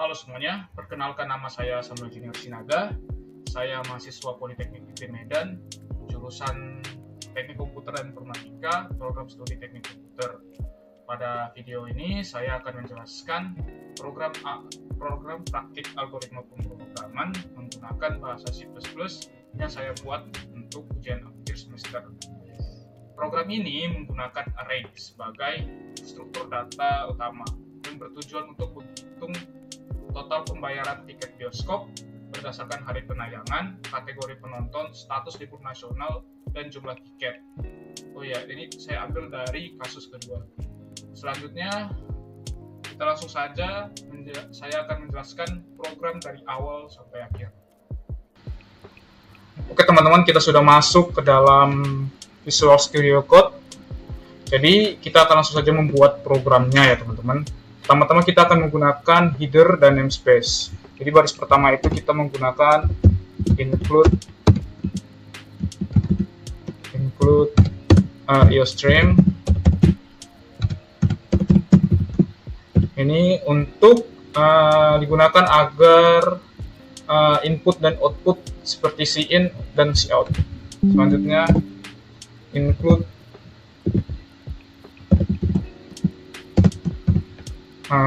Halo semuanya, perkenalkan nama saya Samuel Junior Sinaga. Saya mahasiswa Politeknik ITB Medan, jurusan Teknik Komputer dan Informatika, program studi Teknik Komputer. Pada video ini saya akan menjelaskan program praktik algoritma pemrograman menggunakan bahasa C++ yang saya buat untuk ujian akhir semester. Program ini menggunakan array sebagai struktur data utama yang bertujuan untuk menghitung total pembayaran tiket bioskop berdasarkan hari penayangan, kategori penonton, status libur nasional, dan jumlah tiket. Oh ya, ini saya ambil dari kasus kedua. Selanjutnya, kita langsung saja, saya akan menjelaskan program dari awal sampai akhir. Oke teman-teman, kita sudah masuk ke dalam Visual Studio Code. Jadi, kita akan langsung saja membuat programnya ya teman-teman. Pertama-tama kita akan menggunakan header dan namespace. Jadi baris pertama itu kita menggunakan include IOStream. Ini untuk digunakan agar input dan output seperti cin dan cout. Selanjutnya include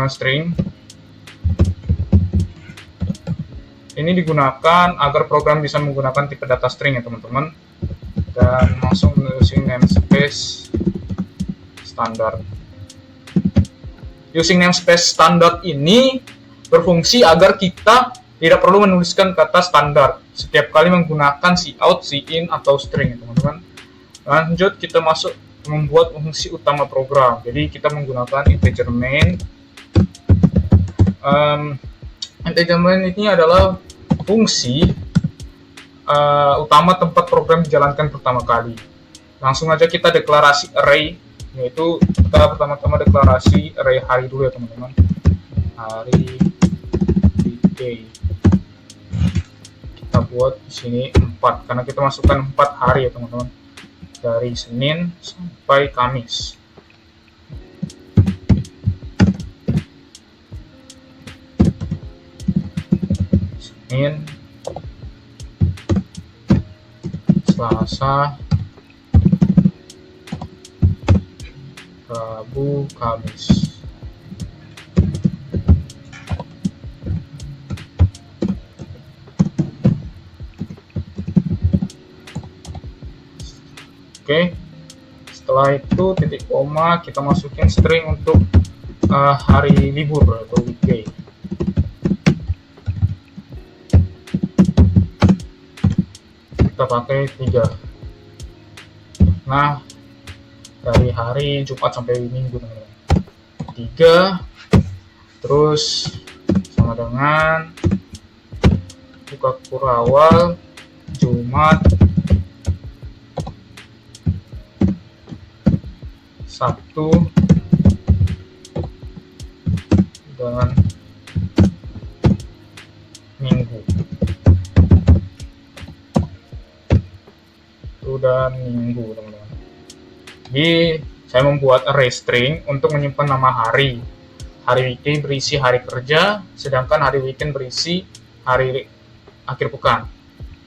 string. Ini digunakan agar program bisa menggunakan tipe data string ya teman-teman. Dan langsung using namespace standar. Using namespace standar ini berfungsi agar kita tidak perlu menuliskan kata standar setiap kali menggunakan cout, cin atau string ya teman-teman. Lanjut kita masuk membuat fungsi utama program. Jadi kita menggunakan integer main. Integer main ini adalah fungsi utama tempat program dijalankan pertama kali. Langsung aja kita deklarasi array, yaitu kita pertama-tama deklarasi array hari dulu ya teman-teman. Hari weekday. Kita buat di sini 4 karena kita masukkan 4 hari ya teman-teman. Dari Senin sampai Kamis. Senin, Selasa, Rabu, Kamis. Oke, setelah itu titik koma kita masukin string untuk hari libur atau weekday. Kita pakai 3. Nah, dari hari Jumat sampai Minggu teman-teman. 3 terus sama dengan buka kurawal Jumat, Sabtu, dan Minggu. Dan Minggu teman-teman. Jadi saya membuat array string untuk menyimpan nama hari. Hari weekday berisi hari kerja, sedangkan hari weekend berisi hari akhir pekan.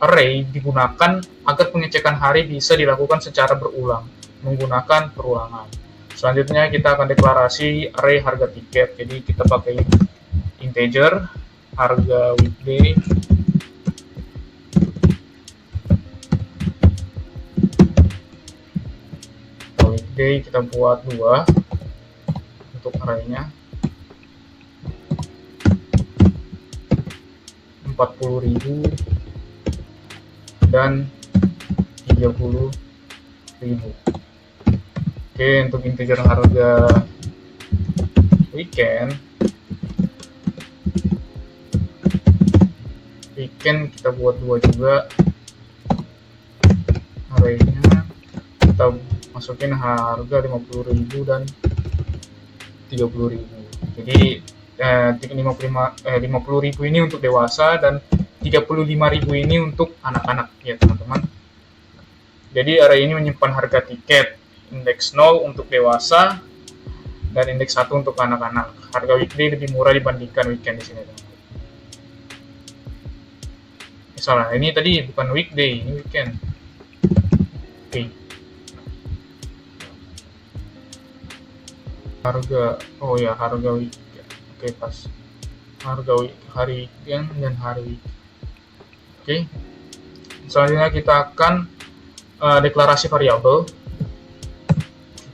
Array digunakan agar pengecekan hari bisa dilakukan secara berulang menggunakan perulangan. Selanjutnya kita akan deklarasi array harga tiket. Jadi kita pakai integer harga weekday kita buat 2 untuk arraynya 40.000 dan 30.000. Oke, untuk integer harga weekend kita buat 2 juga arraynya. Kita masukin harga 50.000 dan 30.000. Jadi 50.000 ini untuk dewasa dan 35.000 ini untuk anak-anak ya teman-teman. Jadi array ini menyimpan harga tiket indeks 0 untuk dewasa dan indeks 1 untuk anak-anak. Harga weekday lebih murah dibandingkan weekend di sini. Misalnya ini tadi bukan weekday, ini weekend. Oke. Harga, oh ya, harga weekend. Oke, pas. Harga hari weekend dan hari weekend. Oke. Selanjutnya kita akan deklarasi variabel.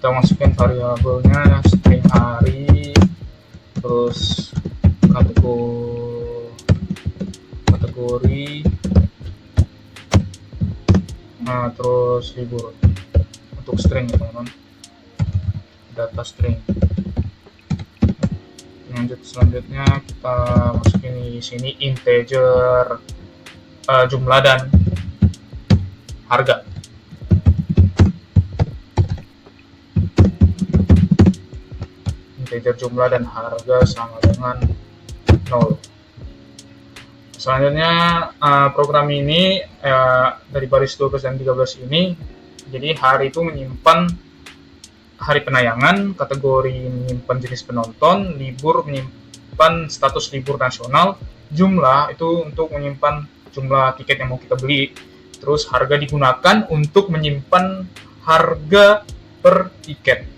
Kita masukkan variabelnya string hari, terus kategori, terus libur untuk string ya teman-teman, data string. Selanjutnya kita masukin di sini integer jumlah dan harga. Integer jumlah dan harga sama dengan 0. Selanjutnya program ini dari baris 12 dan 13 ini, jadi hari itu menyimpan hari penayangan, kategori menyimpan jenis penonton, libur menyimpan status libur nasional, jumlah itu untuk menyimpan jumlah tiket yang mau kita beli, terus harga digunakan untuk menyimpan harga per tiket.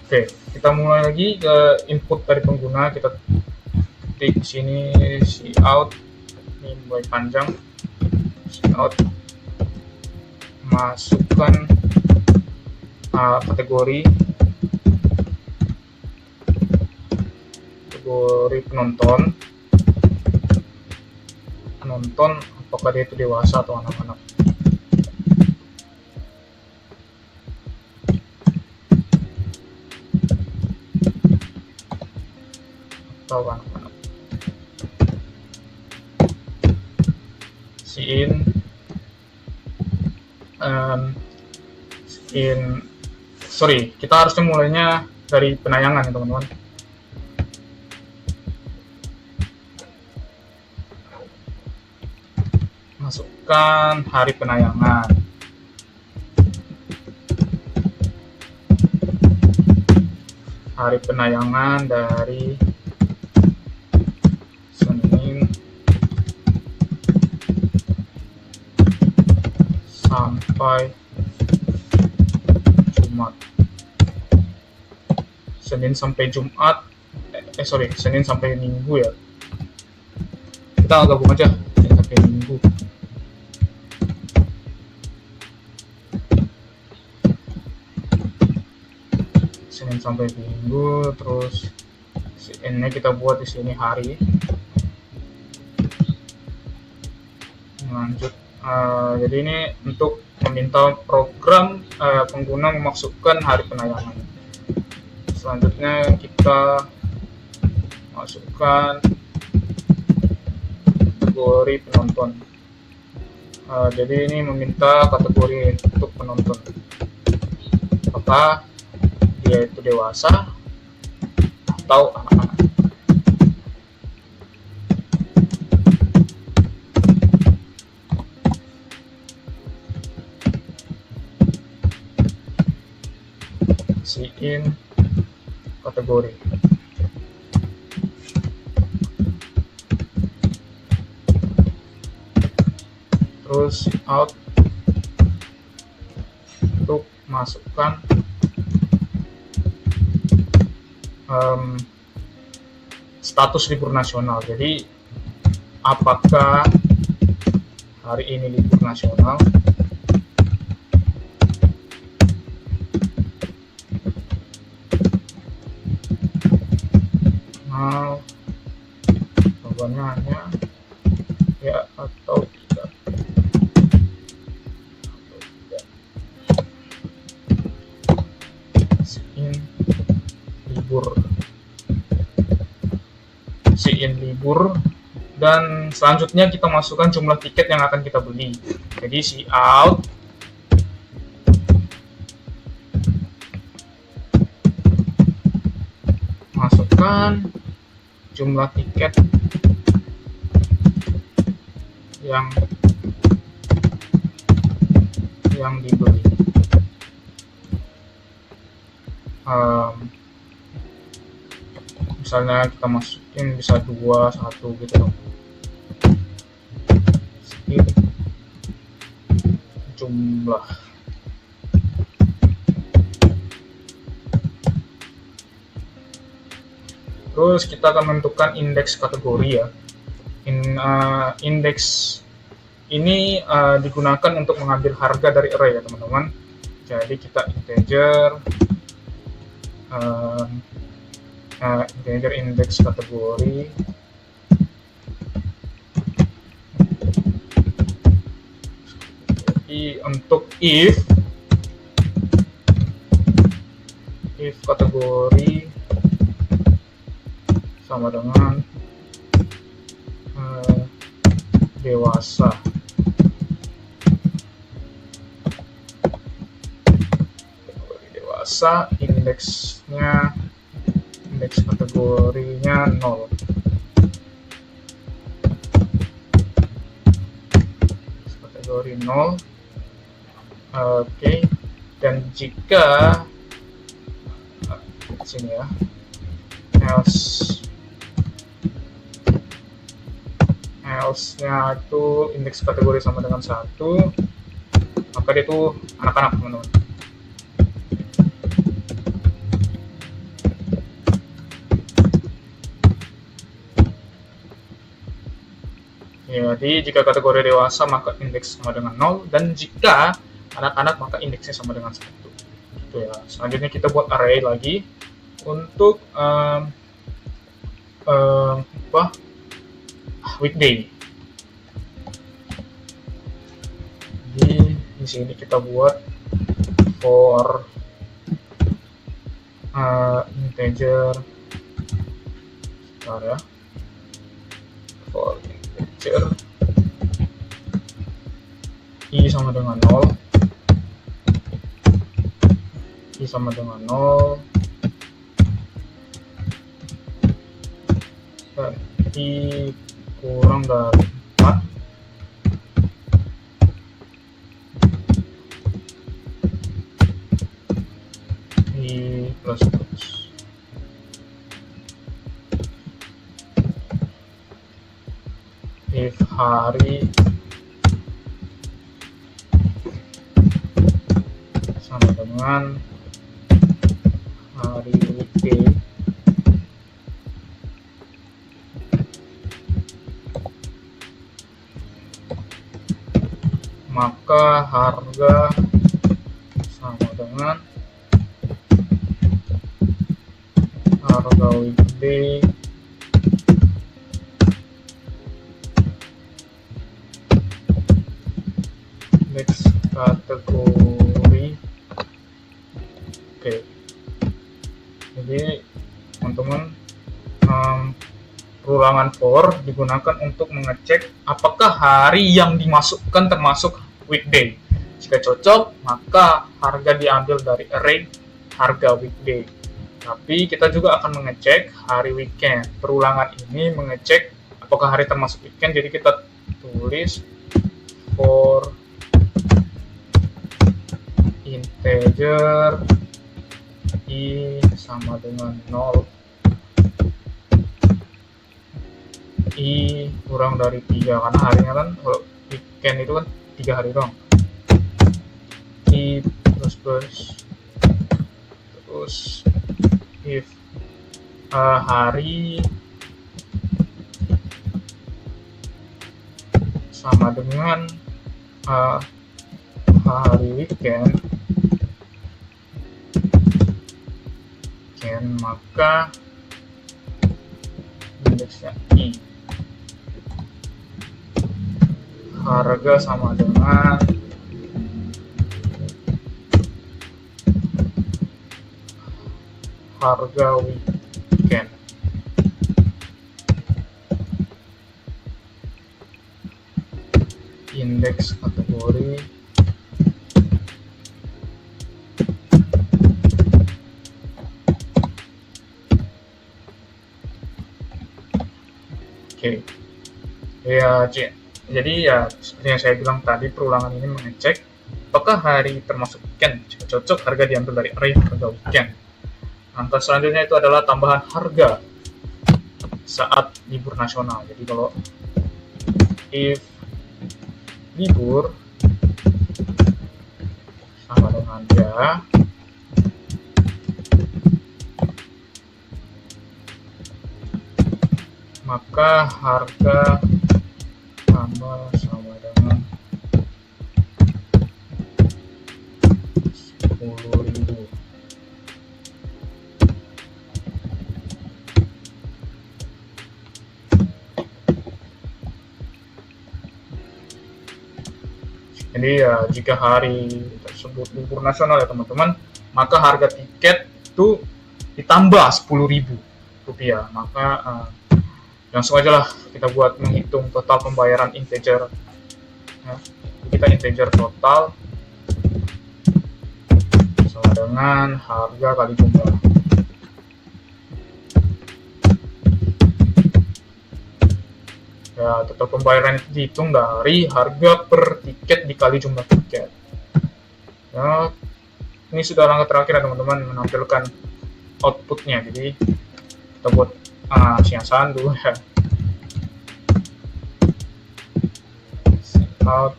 Oke, kita mulai lagi ke input dari pengguna. Kita ketik di sini cout, ini mulai panjang, cout, masukkan kategori penonton, apakah dia itu dewasa atau anak-anak. Kita harusnya mulainya dari penayangan ya teman-teman. Masukkan hari penayangan. Hari penayangan dari Senin sampai Jumat. Senin sampai Jumat. Senin sampai Minggu ya. Kita gabung aja, Senin sampai Minggu. Senin sampai Minggu, terus ini kita buat di sini hari. Lanjut. Jadi ini untuk meminta program pengguna memasukkan hari penayangan. Selanjutnya kita masukkan kategori penonton. Jadi ini meminta kategori untuk penonton, apakah dia itu dewasa atau anak-anak. In kategori. Terus out untuk masukkan status libur nasional. Jadi apakah hari ini libur nasional jawabannya ya atau tidak. In libur, dan selanjutnya kita masukkan jumlah tiket yang akan kita beli. Jadi cout masukkan jumlah tiket yang dibeli. misalnya kita masukin bisa 2, 1 gitu dong. Ini jumlah. Terus kita akan menentukan indeks kategori ya. Indeks ini digunakan untuk mengambil harga dari array ya teman-teman. Jadi kita integer indeks kategori untuk if kategori sama dengan dewasa. Indeks kategorinya 0. Kategori 0. Oke. Dan jika sini ya, else-nya itu indeks kategori sama dengan 1, maka dia itu anak-anak teman-teman. Jadi jika kategori dewasa maka indeks sama dengan 0, dan jika anak-anak maka indeksnya sama dengan 1. Gitu ya. Selanjutnya kita buat array lagi untuk weekday. Jadi di sini kita buat for integer, sebentar ya, for integer i sama dengan 0, dan i kurang dari 4, i plus plus. If hari sama dengan hari weekday, maka harga sama dengan harga weekday indeks kategori. Oke. Jadi teman-teman, perulangan for digunakan untuk mengecek apakah hari yang dimasukkan termasuk weekday. Jika cocok, maka harga diambil dari array harga weekday. Tapi kita juga akan mengecek hari weekend. Perulangan ini mengecek apakah hari termasuk weekend. Jadi kita tulis for integer i sama dengan 0, i kurang dari 3, karena harinya kan kalau weekend itu kan 3 hari doang. I plus plus, terus if hari sama dengan hari weekend, maka indeksnya i, harga sama dengan harga weekend. Indeks kategori oke. Ya, jadi ya seperti yang saya bilang tadi, perulangan ini mengecek apakah hari termasuk weekend. Jika cocok, harga diambil dari array harga weekend. Langkah selanjutnya itu adalah tambahan harga. saat libur nasional. Jadi kalau if libur sama dengan ya maka harga sama dengan 10.000. Jadi ya jika hari tersebut libur nasional ya teman-teman, maka harga tiket itu ditambah 10.000 rupiah. Maka langsung aja lah kita buat menghitung total pembayaran integer. Ya, kita integer total sama dengan harga kali jumlah. Ya, total pembayaran itu dihitung dari harga per tiket dikali jumlah tiket. Ya, ini sudah langkah terakhir ya teman-teman, menampilkan outputnya. Jadi kita buat siasan dulu ya. Out.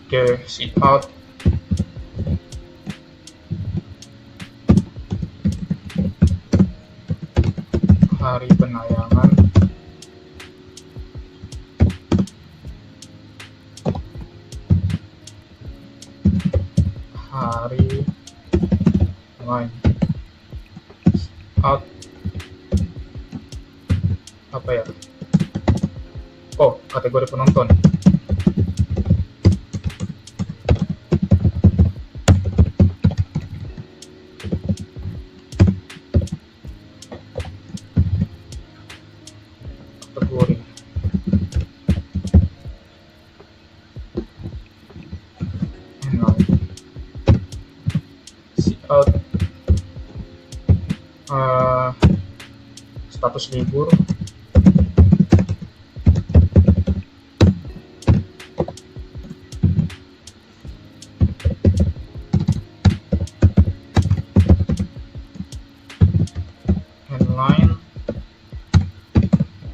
Oke, see out. Hari penayangan. Hari main. Out. Apa ya? Oh, kategori penonton. Kategori out. Status libur. Headline.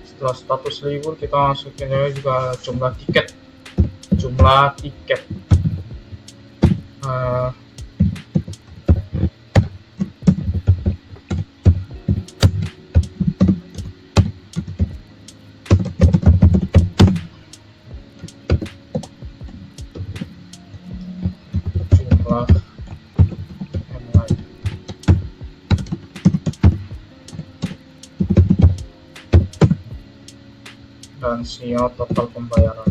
Setelah status libur kita masukin juga jumlah tiket. Headline. Dan siap total pembayaran.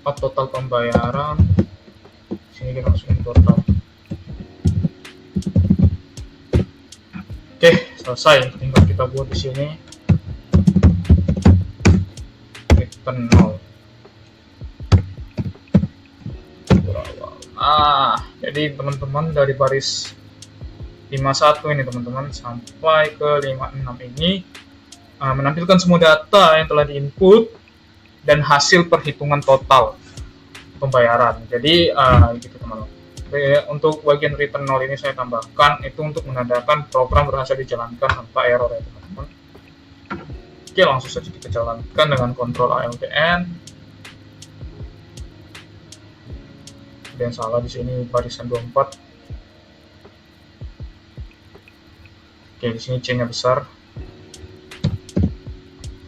Total pembayaran. Sini kita masukin total. Oke, selesai. Tinggal kita buat di sini return 0. Jadi teman-teman dari baris 51 ini teman-teman sampai ke 56 ini menampilkan semua data yang telah diinput dan hasil perhitungan total pembayaran. Jadi gitu teman-teman. Untuk bagian return 0 ini saya tambahkan itu untuk menandakan program berhasil dijalankan tanpa error ya teman-teman. Oke, langsung saja kita jalankan dengan kontrol ALTN. Ada yang salah di sini barisan 24. Oke, di sini C-nya besar.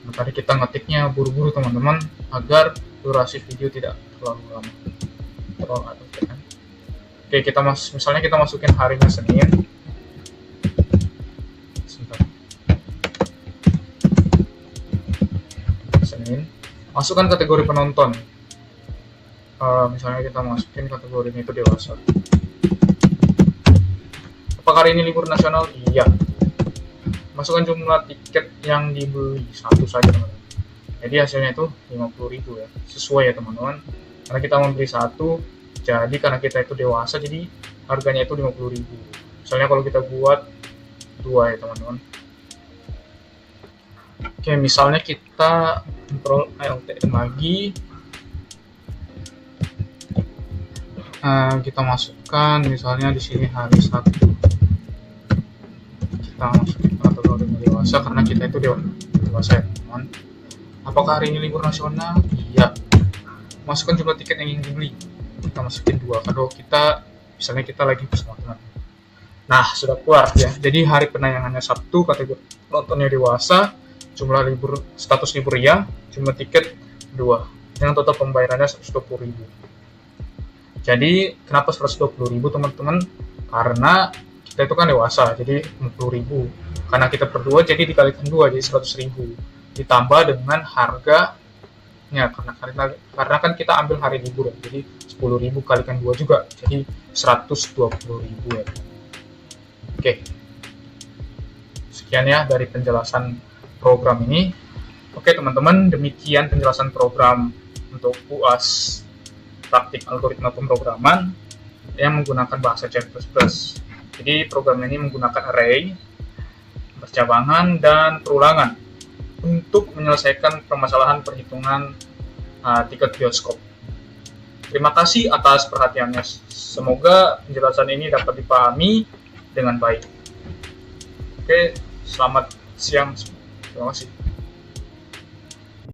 Nah, tadi kita ngetiknya buru-buru teman-teman agar durasi video tidak terlalu lama. Oke, misalnya kita masukin harinya Senin. Masukkan kategori penonton. Misalnya kita masukin kategorinya itu dewasa. Apakah hari ini libur nasional? Iya. Masukkan jumlah tiket yang dibeli, satu saja teman-teman. Jadi hasilnya itu 50.000 ya, sesuai ya teman-teman. karena kita membeli satu, jadi karena kita itu dewasa jadi harganya itu 50.000. Misalnya kalau kita buat 2 ya teman-teman. Oke, misalnya kita kontrol ALTM lagi, kita masukkan misalnya di sini hari Sabtu, kita masukin kategori dewasa karena kita itu dewasa ya teman-teman. Apakah hari ini libur nasional? Iya. Masukkan jumlah tiket yang ingin dibeli, kita masukin 2 kalau kita misalnya kita lagi bersama teman. Nah, sudah keluar ya. Jadi hari penayangannya Sabtu, kategori nontonnya dewasa, jumlah libur, status libur ya, jumlah tiket 2, dengan total pembayarannya 120.000. Jadi kenapa 120.000 teman-teman? Karena kita itu kan dewasa, jadi 50.000. Karena kita berdua jadi dikalikan 2 jadi 100.000. Ditambah dengan harganya karena kan kita ambil hari libur, jadi 10.000 kalikan 2 juga, jadi 120.000 ya. Oke. Sekian ya dari penjelasan program ini. Oke teman-teman, demikian penjelasan program untuk UAS praktik algoritma pemrograman yang menggunakan bahasa C++. Jadi program ini menggunakan array, percabangan, dan perulangan untuk menyelesaikan permasalahan perhitungan tiket bioskop. Terima kasih atas perhatiannya. Semoga penjelasan ini dapat dipahami dengan baik. Oke, selamat siang. Terima kasih.